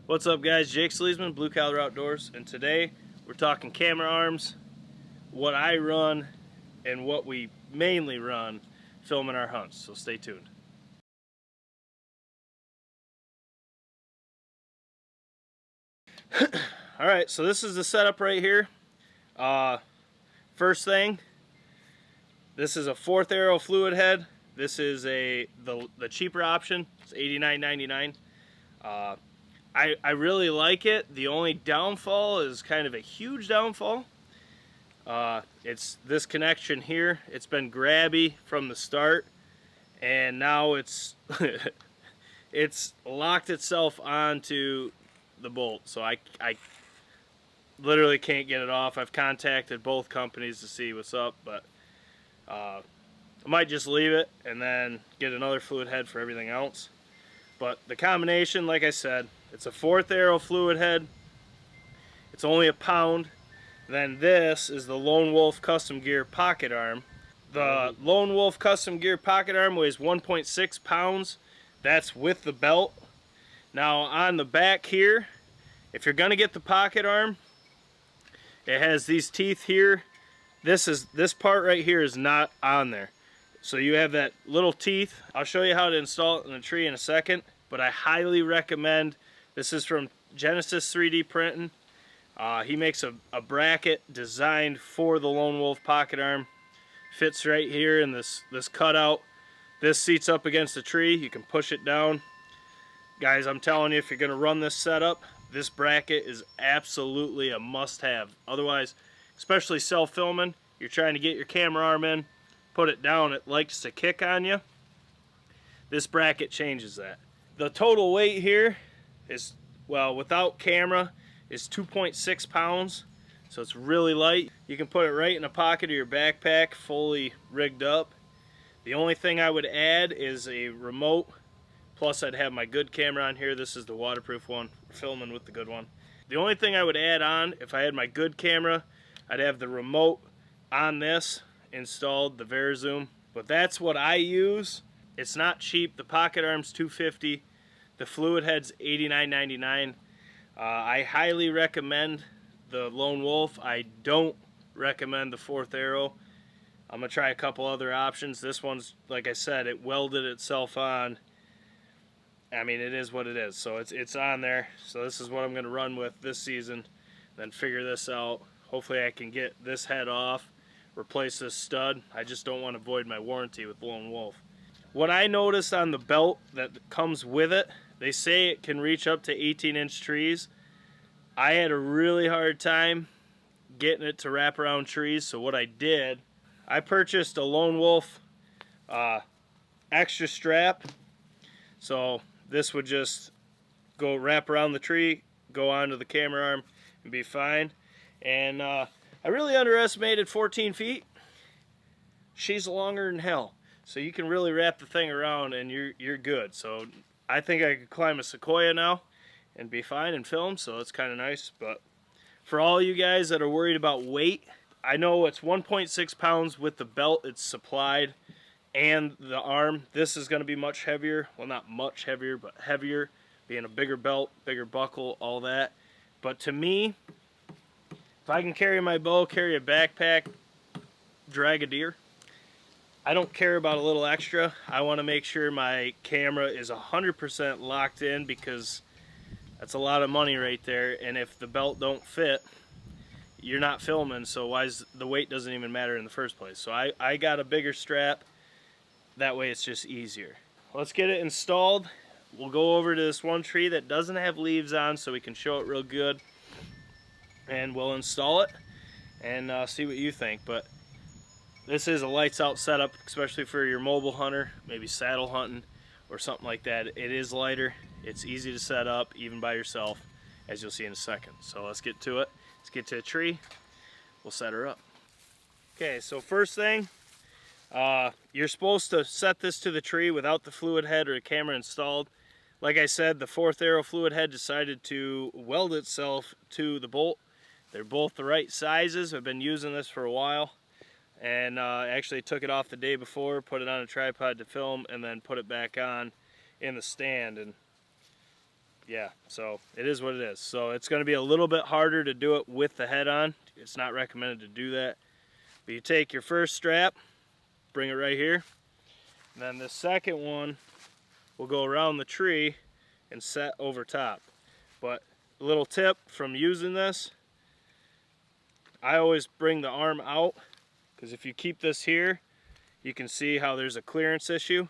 What's up guys, Jake SLEASMAN, Blue Collar Outdoors, and today we're talking camera arms, what I run, and what we mainly run filming our hunts, so stay tuned. Alright, so this is the setup right here. First thing, this is a 4th arrow fluid head. This is the cheaper option. It's $89.99. I really like it. The only downfall is kind of a huge downfall. It's this connection here. It's been grabby from the start, and now it's it's locked itself onto the bolt, so I literally can't get it off. I've contacted both companies to see what's up, but I might just leave it and then get another fluid head for everything else. But the combination, like I said, it's a 4th arrow fluid head. It's only a pound. Then this is the Lone Wolf Custom Gear pocket arm. The Lone Wolf Custom Gear pocket arm weighs 1.6 pounds. That's with the belt. Now on the back here, if you're gonna get the pocket arm, it has these teeth here. This part right here is not on there. So you have that little teeth. I'll show you how to install it in the tree in a second, but I highly recommend, this is from Genesis 3D Printing. He makes a bracket designed for the Lone Wolf pocket arm. Fits right here in this cutout. This seats up against the tree. You can push it down. Guys, I'm telling you, if you're gonna run this setup, this bracket is absolutely a must-have. Otherwise, especially self-filming, you're trying to get your camera arm in, put it down, it likes to kick on you. This bracket changes that. The total weight here is, well, without camera, is 2.6 pounds, so it's really light. You can put it right in the pocket of your backpack, fully rigged up. The only thing I would add is a remote, plus I'd have my good camera on here. This is the waterproof one, filming with the good one. The only thing I would add on, if I had my good camera, I'd have the remote on this installed, the VariZoom, but that's what I use. It's not cheap. The pocket arm's $250, the fluid head's $89.99. I highly recommend the Lone Wolf. I don't recommend the 4th arrow. I'm gonna try a couple other options. This one's, like I said, it welded itself on. I mean, it is what it is, so it's on there. So this is what I'm gonna run with this season, then figure this out. Hopefully I can get this head off, replace this stud. I just don't want to void my warranty with Lone Wolf. What I noticed on the belt that comes with it, they say it can reach up to 18-inch trees. I had a really hard time getting it to wrap around trees, so what I did, I purchased a Lone Wolf extra strap. So this would just go wrap around the tree, go onto the camera arm, and be fine. And I really underestimated 14 feet. She's longer than hell. So you can really wrap the thing around and you're good. So I think I could climb a sequoia now and be fine and film, so it's kind of nice. But for all you guys that are worried about weight, I know it's 1.6 pounds with the belt it's supplied and the arm. This is going to be much heavier. Well, not much heavier, but heavier, being a bigger belt, bigger buckle, all that. But to me, if I can carry my bow, carry a backpack, drag a deer, I don't care about a little extra. I want to make sure my camera is 100% locked in, because that's a lot of money right there. And if the belt don't fit, you're not filming, so the weight doesn't even matter in the first place. So I got a bigger strap. That way it's just easier. Let's get it installed. We'll go over to this one tree that doesn't have leaves on so we can show it real good. And we'll install it and see what you think. But this is a lights out setup, especially for your mobile hunter, maybe saddle hunting or something like that. It is lighter. It's easy to set up even by yourself, as you'll see in a second. So let's get to it. Let's get to a tree. We'll set her up. Okay, so first thing, you're supposed to set this to the tree without the fluid head or the camera installed. Like I said, the 4th arrow fluid head decided to weld itself to the bolt. They're both the right sizes. I've been using this for a while, and actually took it off the day before, put it on a tripod to film, and then put it back on in the stand. And yeah, so it is what it is. So it's going to be a little bit harder to do it with the head on. It's not recommended to do that. But you take your first strap, bring it right here, and then the second one will go around the tree and set over top. But a little tip from using this, I always bring the arm out, because if you keep this here, you can see how there's a clearance issue.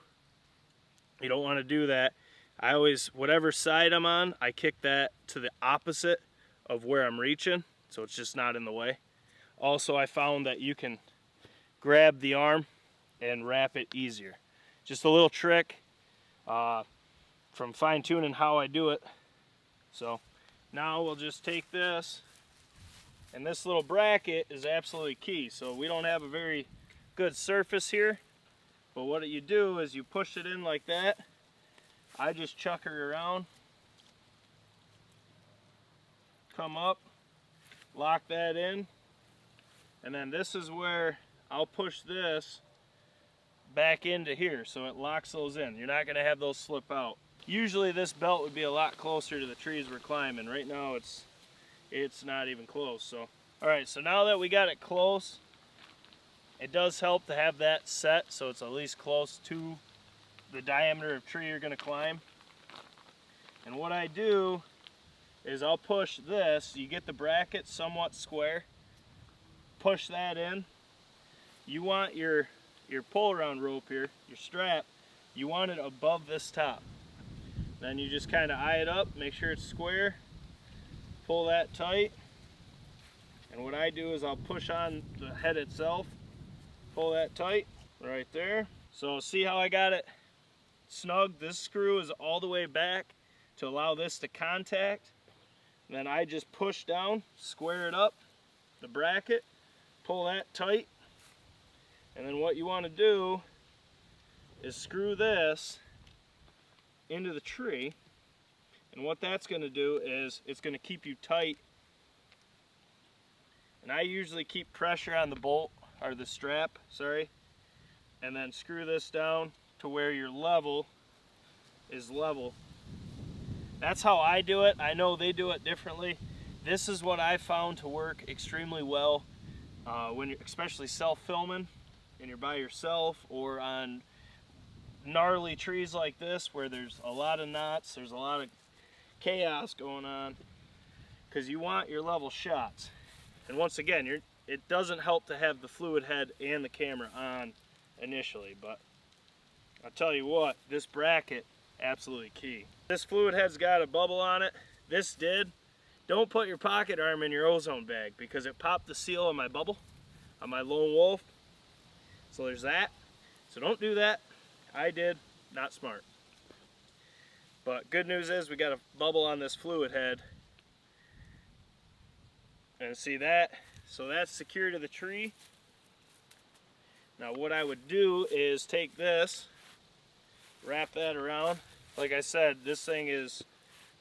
You don't want to do that. I always, whatever side I'm on, I kick that to the opposite of where I'm reaching, so it's just not in the way. Also, I found that you can grab the arm and wrap it easier. Just a little trick from fine-tuning how I do it. So now we'll just take this, and this little bracket is absolutely key. So we don't have a very good surface here, but what you do is you push it in like that. I just chuck her around, come up, lock that in, and then this is where I'll push this back into here so it locks those in. You're not going to have those slip out. Usually this belt would be a lot closer to the trees we're climbing. Right now it's not even close. So alright, so now that we got it close, it does help to have that set so it's at least close to the diameter of tree you're going to climb. And what I do is I'll push this. You get the bracket somewhat square, push that in. You want your pull around rope here, your strap, you want it above this top. Then you just kind of eye it up, make sure it's square, pull that tight, and what I do is I'll push on the head itself, pull that tight right there. So see how I got it snug? This screw is all the way back to allow this to contact. And then I just push down, square it up, the bracket, pull that tight, and then what you want to do is screw this into the tree, and what that's going to do is it's going to keep you tight. And I usually keep pressure on the bolt, or the strap, sorry, and then screw this down to where your level is level. That's how I do it. I know they do it differently. This is what I found to work extremely well when you're especially self-filming and you're by yourself, or on gnarly trees like this where there's a lot of knots, there's a lot of chaos going on, because you want your level shots. And once again, it doesn't help to have the fluid head and the camera on initially, but I'll tell you what, this bracket, absolutely key. This fluid head's got a bubble on it. This did. Don't put your pocket arm in your ozone bag, because it popped the seal on my bubble, on my lone wolf. So there's that. So don't do that. I did. Not smart. But good news is we got a bubble on this fluid head. And see that? So that's secure to the tree. Now what I would do is take this, wrap that around. Like I said, this thing is,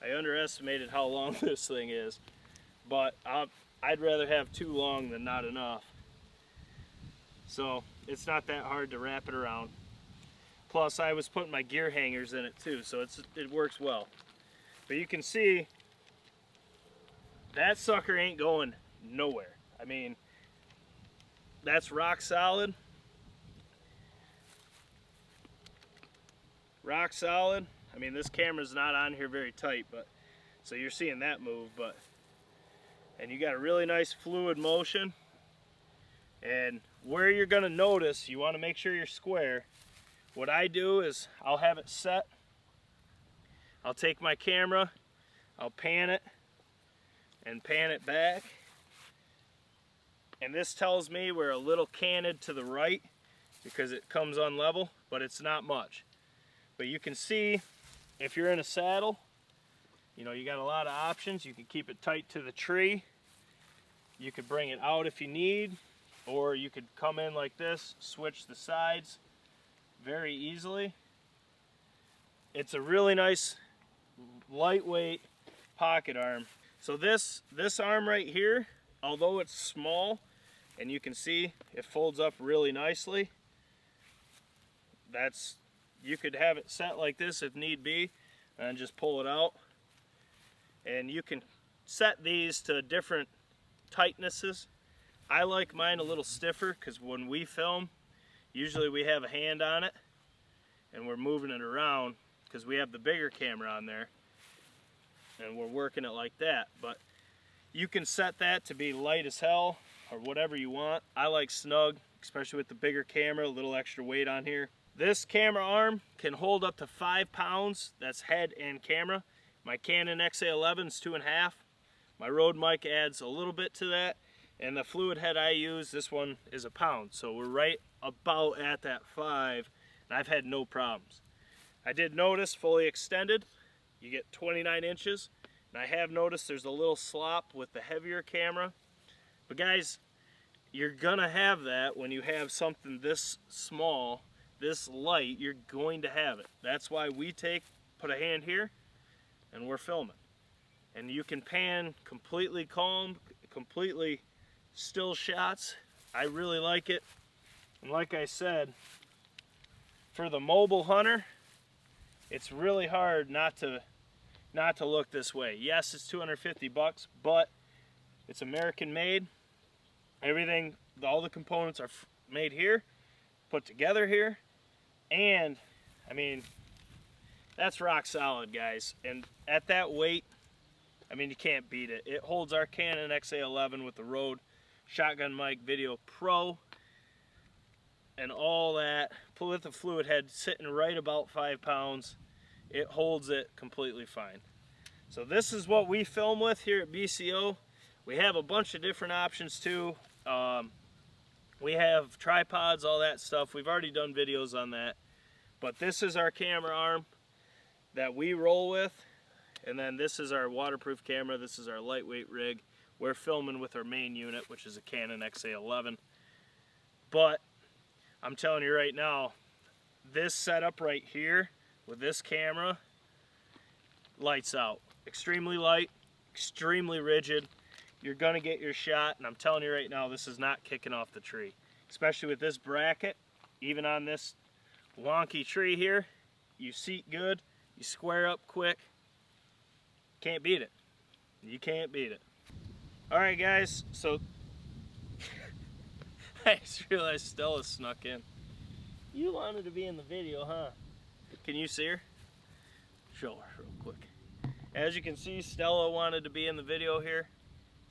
I underestimated how long this thing is, but I'd rather have too long than not enough. So it's not that hard to wrap it around. Plus I was putting my gear hangers in it too, so it works well. But you can see that sucker ain't going nowhere. I mean, that's rock solid. Rock solid. I mean, this camera's not on here very tight, but so you're seeing that move, but and you got a really nice fluid motion. And where you're going to notice, you want to make sure you're square. What I do is I'll have it set. I'll take my camera, I'll pan it and pan it back. And this tells me we're a little canted to the right because it comes unlevel, but it's not much. But you can see if you're in a saddle, you know, you got a lot of options. You can keep it tight to the tree. You could bring it out if you need, or you could come in like this, switch the sides very easily. It's a really nice lightweight pocket arm. So this arm right here, although it's small, and you can see it folds up really nicely, you could have it set like this if need be and just pull it out. and you can set these to different tightnesses. I like mine a little stiffer because when we film, usually we have a hand on it and we're moving it around because we have the bigger camera on there and we're working it like that. But you can set that to be light as hell or whatever you want. I like snug, especially with the bigger camera, a little extra weight on here. This camera arm can hold up to 5 pounds. That's head and camera. My Canon XA11 is 2.5. My Rode mic adds a little bit to that. And the fluid head I use, this one is 1 pound. So we're right about at that 5, and I've had no problems. I did notice fully extended, you get 29 inches. And I have noticed there's a little slop with the heavier camera. But guys, you're gonna have that when you have something this small, this light, you're going to have it. That's why we put a hand here and we're filming. And you can pan completely calm, completely still shots. I really like it. And like I said, for the mobile hunter, it's really hard not to look this way. Yes, it's 250 bucks, but it's American made. Everything, all the components are made here, put together here, and I mean, that's rock solid, guys. And at that weight, I mean, you can't beat it. It holds our Canon XA11 with the Rode Shotgun Mic Video Pro and all that, with the fluid head sitting right about 5 pounds. It holds it completely fine. So this is what we film with here at BCO. We have a bunch of different options too. We have tripods, all that stuff. We've already done videos on that. But this is our camera arm that we roll with. And then this is our waterproof camera. This is our lightweight rig. We're filming with our main unit, which is a Canon XA11. But I'm telling you right now, this setup right here with this camera, lights out. Extremely light, extremely rigid. You're gonna get your shot, and I'm telling you right now, this is not kicking off the tree. Especially with this bracket, even on this wonky tree here, you seat good, you square up quick. Can't beat it. You can't beat it. All right, guys, so I just realized Stella snuck in. You wanted to be in the video, huh? Can you see her? Show her real quick. As you can see, Stella wanted to be in the video here.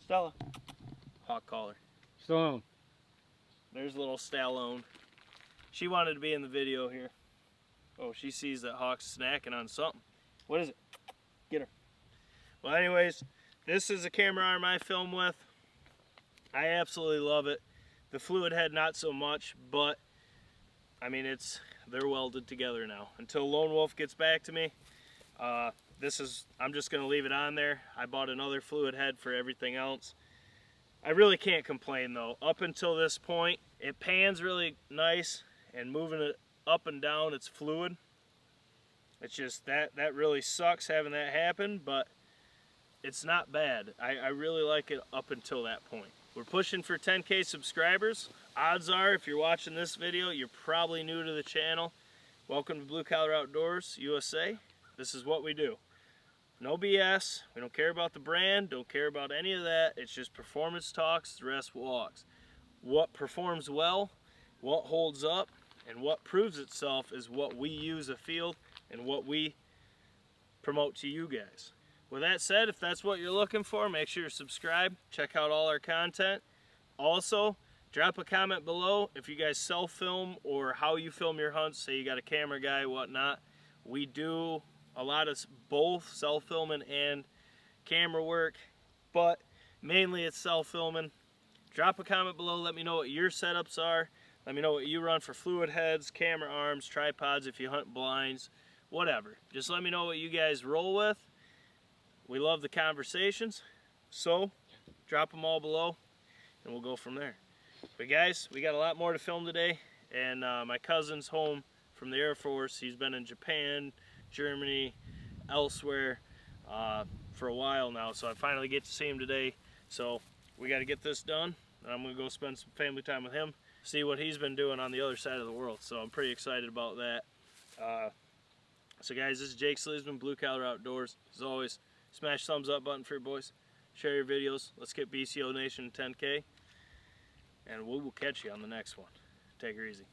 Stella, hawk collar. Stallone. There's little Stallone. She wanted to be in the video here. Oh, she sees that Hawk's snacking on something. What is it? Get her. Well, anyways, this is a camera arm I film with. I absolutely love it. The fluid head, not so much, but I mean, they're welded together now. Until Lone Wolf gets back to me, I'm just gonna leave it on there. I bought another fluid head for everything else. I really can't complain though. Up until this point, it pans really nice, and moving it up and down, it's fluid. It's just that really sucks having that happen, but it's not bad. I really like it up until that point. We're pushing for 10K subscribers. Odds are, if you're watching this video, you're probably new to the channel. Welcome to Blue Collar Outdoors USA. This is what we do. No BS. We don't care about the brand, don't care about any of that. It's just performance talks, the rest walks. What performs well, what holds up, and what proves itself is what we use afield and what we promote to you guys. With that said, if that's what you're looking for, make sure you subscribe. Check out all our content. Also, drop a comment below if you guys self-film or how you film your hunts. Say you got a camera guy, whatnot. We do a lot of both self-filming and camera work, but mainly it's self-filming. Drop a comment below. Let me know what your setups are. Let me know what you run for fluid heads, camera arms, tripods, if you hunt blinds, whatever. Just let me know what you guys roll with. We love the conversations, so drop them all below and we'll go from there. But guys, we got a lot more to film today, and my cousin's home from the Air Force. He's been in Japan, Germany, elsewhere for a while now, so I finally get to see him today. So we got to get this done, and I'm going to go spend some family time with him, see what he's been doing on the other side of the world. So I'm pretty excited about that. So guys, this is Jake SLEASMAN, Blue Collar Outdoors. As always, Smash thumbs up button for your boys. Share your videos. Let's get BCO Nation 10K. And we will catch you on the next one. Take her easy.